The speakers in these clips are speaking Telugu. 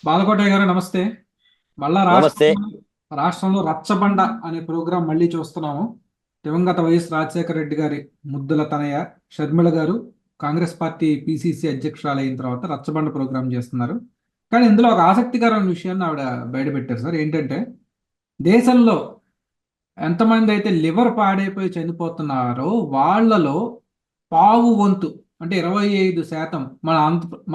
బాలకోటయ్య గారు నమస్తే. మళ్ళా నమస్తే. రాష్ట్రంలో రచ్చబండ అనే ప్రోగ్రాం మళ్ళీ చూస్తున్నాము. దివంగత వైఎస్ రాజశేఖర రెడ్డి గారి ముద్దుల తనయ షర్మిల గారు కాంగ్రెస్ పార్టీ పిసిసి అధ్యక్షురాలు అయిన తర్వాత రచ్చబండ ప్రోగ్రాం చేస్తున్నారు. కానీ ఇందులో ఒక ఆసక్తికరమైన విషయాన్ని ఆవిడ బయటపెట్టారు సార్. ఏంటంటే దేశంలో ఎంతమంది అయితే లివర్ పాడైపోయి చనిపోతున్నారో వాళ్ళలో పావు వంతు అంటే 25%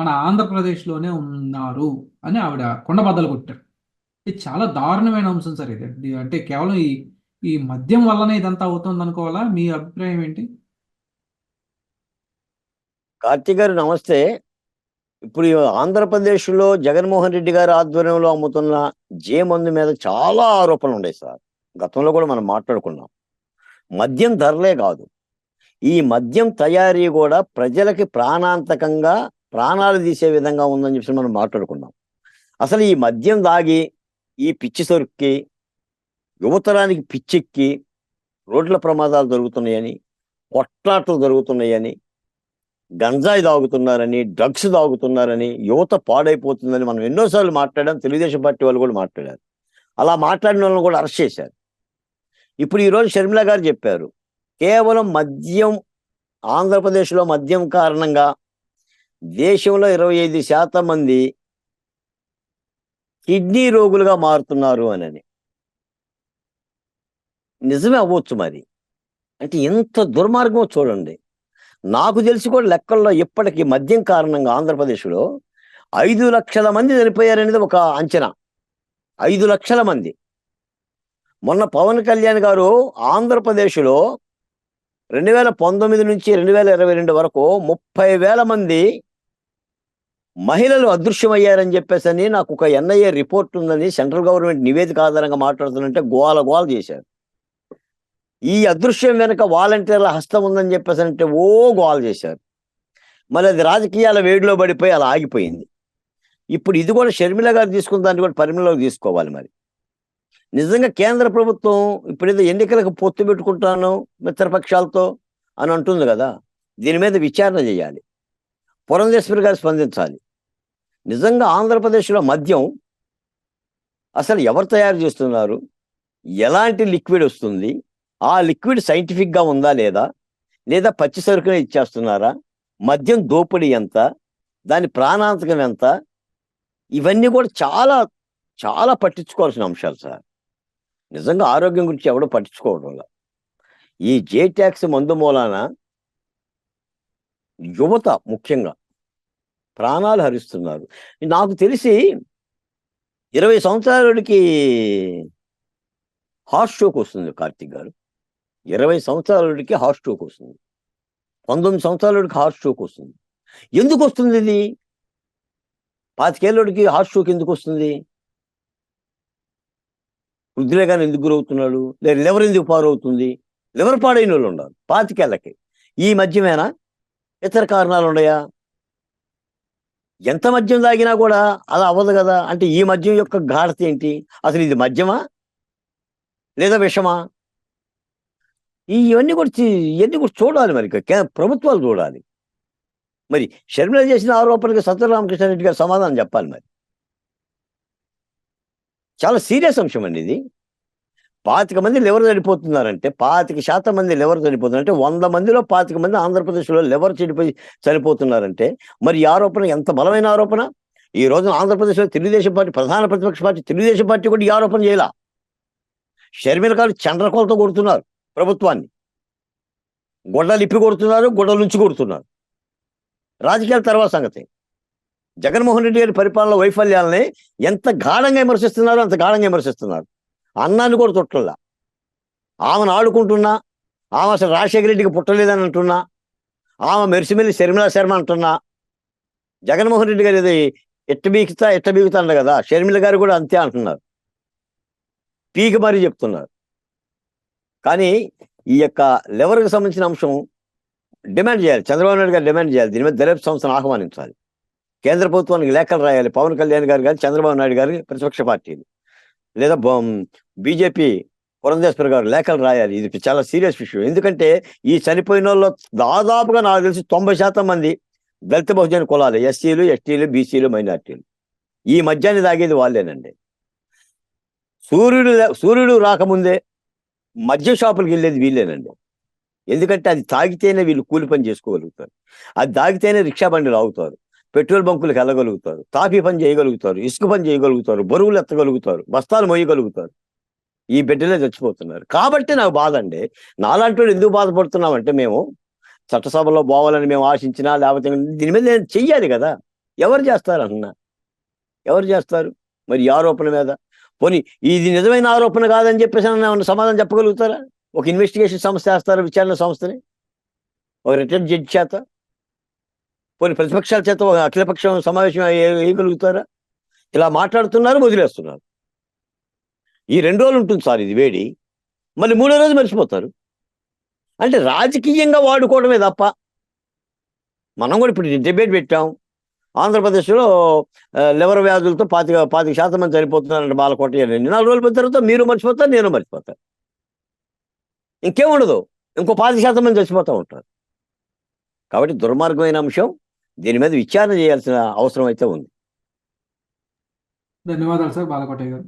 మన ఆంధ్రప్రదేశ్లోనే ఉన్నారు అని ఆవిడ కొండబద్దలు కొట్టారు. ఇది చాలా దారుణమైన అంశం సార్. అంటే కేవలం ఈ ఈ మద్యం వల్లనే ఇదంతా అవుతుంది అనుకోవాలా? మీ అభిప్రాయం ఏంటి? కార్తీక్ గారు నమస్తే. ఇప్పుడు ఈ ఆంధ్రప్రదేశ్లో జగన్మోహన్ రెడ్డి గారి ఆధ్వర్యంలో అమ్ముతున్న మందు మీద చాలా ఆరోపణలు ఉన్నాయి సార్. గతంలో కూడా మనం మాట్లాడుకున్నాం. మద్యం ధరలే కాదు, ఈ మద్యం తయారీ కూడా ప్రజలకి ప్రాణాంతకంగా ప్రాణాలు తీసే విధంగా ఉందని చెప్పి మనం మాట్లాడుకున్నాం. అసలు ఈ మద్యం దాగి ఈ పిచ్చి సొరుక్కి యువతరానికి పిచ్చెక్కి రోడ్ల ప్రమాదాలు జరుగుతున్నాయని, కొట్లాటలు జరుగుతున్నాయని, గంజాయి తాగుతున్నారని, డ్రగ్స్ తాగుతున్నారని, యువత పాడైపోతుందని మనం ఎన్నోసార్లు మాట్లాడాం. తెలుగుదేశం పార్టీ వాళ్ళు కూడా మాట్లాడారు. అలా మాట్లాడిన వాళ్ళని కూడా అరెస్ట్ చేశారు. ఇప్పుడు ఈరోజు షర్మిల గారు చెప్పారు, కేవలం మద్యం, ఆంధ్రప్రదేశ్లో మద్యం కారణంగా దేశంలో 25% మంది కిడ్నీ రోగులుగా మారుతున్నారు అని. నిజమే అవ్వచ్చు మరి. అంటే ఎంత దుర్మార్గమో చూడండి. నాకు తెలిసి కూడా లెక్కల్లో ఇప్పటికీ మద్యం కారణంగా ఆంధ్రప్రదేశ్లో 5 లక్షల మంది చనిపోయారనేది ఒక అంచనా. 5 లక్షల మంది. మొన్న పవన్ కళ్యాణ్ గారు ఆంధ్రప్రదేశ్లో 2019 నుంచి 2022 వరకు 30,000 మంది మహిళలు అదృశ్యమయ్యారని చెప్పేసి నాకు ఒక ఎన్ఐఏ రిపోర్ట్ ఉందని సెంట్రల్ గవర్నమెంట్ నివేదిక ఆధారంగా మాట్లాడుతుందంటే గోల గోల చేశారు. ఈ అదృశ్యం వెనుక వాలంటీర్ల హస్తం ఉందని చెప్పేసి అంటే గోల చేశారు. మరి అది రాజకీయాల వేడిలో పడిపోయి అలా ఆగిపోయింది. ఇప్పుడు ఇది కూడా షర్మిల గారు తీసుకున్న దాన్ని కూడా పరిగణలోకి తీసుకోవాలి. మరి నిజంగా కేంద్ర ప్రభుత్వం ఇప్పుడేదో ఎన్నికలకు పొత్తు పెట్టుకుంటాను మిత్రపక్షాలతో అని అంటుంది కదా, దీని మీద విచారణ చేయాలి. పురంధేశ్వరి గారు స్పందించాలి. నిజంగా ఆంధ్రప్రదేశ్లో మద్యం అసలు ఎవరు తయారు చేస్తున్నారు, ఎలాంటి లిక్విడ్ వస్తుంది, ఆ లిక్విడ్ సైంటిఫిక్గా ఉందా లేదా, లేదా పచ్చి సరుకునే ఇచ్చేస్తున్నారా, మద్యం దోపిడీ ఎంత, దాని ప్రాణాంతకం ఎంత, ఇవన్నీ కూడా చాలా చాలా పట్టించుకోవాల్సిన అంశాలు సార్. నిజంగా ఆరోగ్యం గురించి ఎవడో పట్టించుకోవడం వల్ల ఈ ట్యాక్స్ మందు మూలాన యువత ముఖ్యంగా ప్రాణాలు హరిస్తున్నారు. నాకు తెలిసి 20 సంవత్సరాలకి హార్ట్ స్ట్రోక్ వస్తుంది కార్తీక్ గారు. 20 సంవత్సరాలకి హార్ట్ స్ట్రోక్ వస్తుంది. 19 సంవత్సరాలకి హార్ట్ స్ట్రోక్ వస్తుంది. ఎందుకు వస్తుంది ఇది? 25 ఏళ్ళకి హార్ట్ స్ట్రోక్ ఎందుకు వస్తుంది? హృద్రేగాన్ని ఎందుకు గురవుతున్నాడు, లేదా లివర్ ఎందుకు పారవుతుంది? లివర్ పాడైన వాళ్ళు ఉన్నారు 25 ఏళ్ళకి. ఈ మద్యమేనా, ఇతర కారణాలు ఉన్నాయా? ఎంత మద్యం తాగినా కూడా అలా అవ్వదు కదా. అంటే ఈ మద్యం యొక్క గాఢత ఏంటి? అసలు ఇది మద్యమా లేదా విషమా? ఇవన్నీ కూడా చూడాలి. మరి ప్రభుత్వాలు చూడాలి. మరి షర్మిల చేసిన ఆరోపణకి సత్య రామకృష్ణారెడ్డి గారు సమాధానం చెప్పాలి. మరి చాలా సీరియస్ అంశం అండి ఇది. 25 మంది లివర్ చనిపోతున్నారంటే, 25% మంది లివర్ చనిపోతున్నారంటే 100 మందిలో 25 మంది ఆంధ్రప్రదేశ్లో లివర్ చెడిపోయి చనిపోతున్నారంటే మరి ఈ ఆరోపణ ఎంత బలమైన ఆరోపణ. ఈ రోజున ఆంధ్రప్రదేశ్లో తెలుగుదేశం పార్టీ, ప్రధాన ప్రతిపక్ష పార్టీ తెలుగుదేశం పార్టీ కూడా ఈ ఆరోపణ చేయాల. షర్మిల గారు చండ్రకోలతో కొడుతున్నారు ప్రభుత్వాన్ని, గొడ్డలిప్పి కొడుతున్నారు, గొడ్డల నుంచి కొడుతున్నారు. రాజకీయాల తర్వాత సంగతి. జగన్మోహన్ రెడ్డి గారి పరిపాలన వైఫల్యాలని ఎంత గాఢంగా విమర్శిస్తున్నారో అంత గాఢంగా విమర్శిస్తున్నారు. అన్నాన్ని కూడా తొట్టల్లా. ఆమెను ఆడుకుంటున్నా, ఆమె అసలు రాజశేఖర రెడ్డికి పుట్టలేదని అంటున్నా, ఆమె మెరిసిమెల్లి షర్మిలా శర్మ అంటున్నా, జగన్మోహన్ రెడ్డి గారు ఇది ఎట్ట బీకుతా అన్నారు కదా, షర్మిల గారు కూడా అంతే అంటున్నారు. పీకి మరీ చెప్తున్నారు. కానీ ఈ యొక్క లివర్కి సంబంధించిన అంశం డిమాండ్ చేయాలి. చంద్రబాబు నాయుడు గారు డిమాండ్ చేయాలి. దీని మీద దర్యాప్తు సంస్థను ఆహ్వానించాలి. కేంద్ర ప్రభుత్వానికి లేఖలు రాయాలి. పవన్ కళ్యాణ్ గారు కానీ, చంద్రబాబు నాయుడు గారి ప్రతిపక్ష పార్టీలు, లేదా బీజేపీ పురంధేశ్వరి గారు లేఖలు రాయాలి. ఇది చాలా సీరియస్ విషయం. ఎందుకంటే ఈ చనిపోయిన వాళ్ళు దాదాపుగా నాకు తెలిసి 90% మంది దళిత బహుజన కులాలు, ఎస్సీలు, ఎస్టీలు, బీసీలు, మైనార్టీలు. ఈ మద్యాన్ని తాగేది వాళ్ళేనండి. సూర్యుడు రాకముందే మద్య షాపులకు వెళ్ళేది వీళ్ళేనండి. ఎందుకంటే అది తాగితేనే వీళ్ళు కూలి పని చేసుకోగలుగుతారు, అది తాగితేనే రిక్షా బండి లాగుతారు, పెట్రోల్ బంకులకు వెళ్ళగలుగుతారు, తాపీ పని చేయగలుగుతారు, ఇసుక పని చేయగలుగుతారు, బరువులు ఎత్తగలుగుతారు, బస్తాలు మోయగలుగుతారు. ఈ బిడ్డలే చచ్చిపోతున్నారు. కాబట్టి నాకు బాధ అండి. నాలాంటి వాళ్ళు ఎందుకు బాధపడుతున్నామంటే, మేము చట్టసభలో పోవాలని మేము ఆశించినా, లేకపోతే దీని మీద నేను చెయ్యాలి కదా. ఎవరు చేస్తారు అన్నా? ఎవరు చేస్తారు? మరి ఈ ఆరోపణ మీద పోనీ ఇది నిజమైన ఆరోపణ కాదని చెప్పేసి ఏమన్నా సమాధానం చెప్పగలుగుతారా? ఒక ఇన్వెస్టిగేషన్ సంస్థ వేస్తారా, విచారణ సంస్థని, ఒక రిటైర్డ్ జడ్జి చేత, పోనీ ప్రతిపక్షాల చేత ఒక అఖిలపక్షం సమావేశం వేయగలుగుతారా? ఇలా మాట్లాడుతున్నారు, వదిలేస్తున్నారు. ఈ 2 రోజులు ఉంటుంది సార్ ఇది వేడి, మళ్ళీ 3వ రోజు మర్చిపోతారు. అంటే రాజకీయంగా వాడుకోవడమే తప్ప. మనం కూడా ఇప్పుడు డిబేట్ పెట్టాం, ఆంధ్రప్రదేశ్లో లివర్ వ్యాధులతో 25% మంది చనిపోతున్నారంటే బాలకోట 4 రోజుల తర్వాత మీరు మర్చిపోతారు, నేను మర్చిపోతాను. ఇంకేముండదు, ఇంకో 25% మంది చచ్చిపోతూ ఉంటారు. కాబట్టి దుర్మార్గమైన అంశం. దీని మీద విచారణ చేయాల్సిన అవసరం అయితే ఉంది. ధన్యవాదాలు సార్ బాలకోటయ్య గారు.